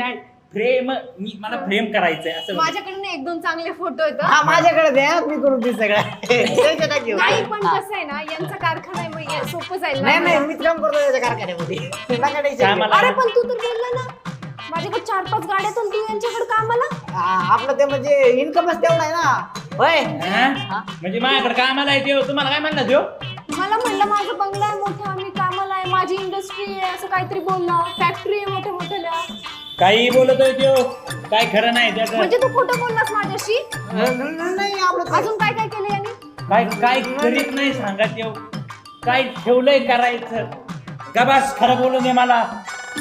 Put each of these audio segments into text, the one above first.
नाही फ्रेम मला फ्रेम करायचंय असं माझ्याकडे ना 1-2 चांगले फोटो आहेत हा माझ्याकडे द्या मी करून दे सगळं नाही पण कसं आहे ना यांचा कारखाना आहे मग सोपं जाईल नाही नाही ना मीच काम करतो त्याच्या कारखान्यामध्ये नका टेन्शन घेऊ. कामाला- अरे पण तू तर बोलला ना माझ्याकडे 4-5 गाड्यातून तू यांच्याकडे कामाला आपलं ते म्हणजे इन्कमच तेवढा आहे ना होय हा? म्हणजे माझ्याकडे कामाला येते तुम्हाला काय म्हणला देऊ मला म्हणलं माझं बंगला आहे मोठा मी कामाला आहे माझी इंडस्ट्री आहे असं काहीतरी बोलला फॅक्टरी आहे मोठ्या मोठ्याला काही बोलतोय देऊ काय खरं नाही त्याचं म्हणजे तू खोटं बोललास माझ्याशी नाही आपलं अजून काय काय केलं यांनी काय काय करीत नाही सांगत येऊ काय ठेवलंय करायचं गबास खरं बोलून दे मला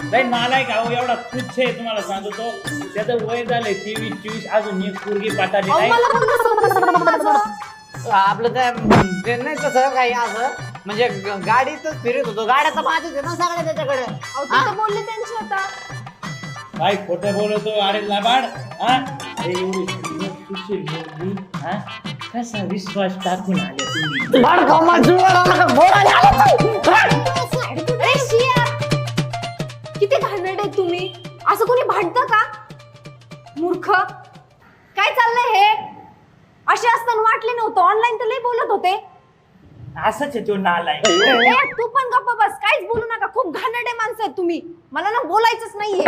नाही नालाय का एवढा तुच्छ आहे तुम्हाला सांगतो त्याचं वय झालंय 23-24 अजून एक पोरगी पाठाली अहो, नाही मला पण तसं समजलं माझं. आपलं ते नाही तसं काही असं म्हणजे गाडीतच फिरत होतो गाड्याचा माझ्याच आहे ना सगळ्या त्याच्याकडे अहो, ते तर बोलले त्यांची आता काय खोटं बोलतो अरे लाबाड हा अरे एवढी सुशील मुलगी हा कसा विश्वास टाकून आले तुम्ही अरे शिया! किती घाणेरडे आहेत तुम्ही असं कोणी भांडतं का मूर्ख काय चाललंय हे असे असताना वाटले नव्हतं ऑनलाईन तर लय बोलत होते असंच आहे तो नालाय ए, तू पण गप्प बस काहीच बोलू नका खूप घाणेरडे माणसं आहेत तुम्ही मला ना बोलायचंच नाहीये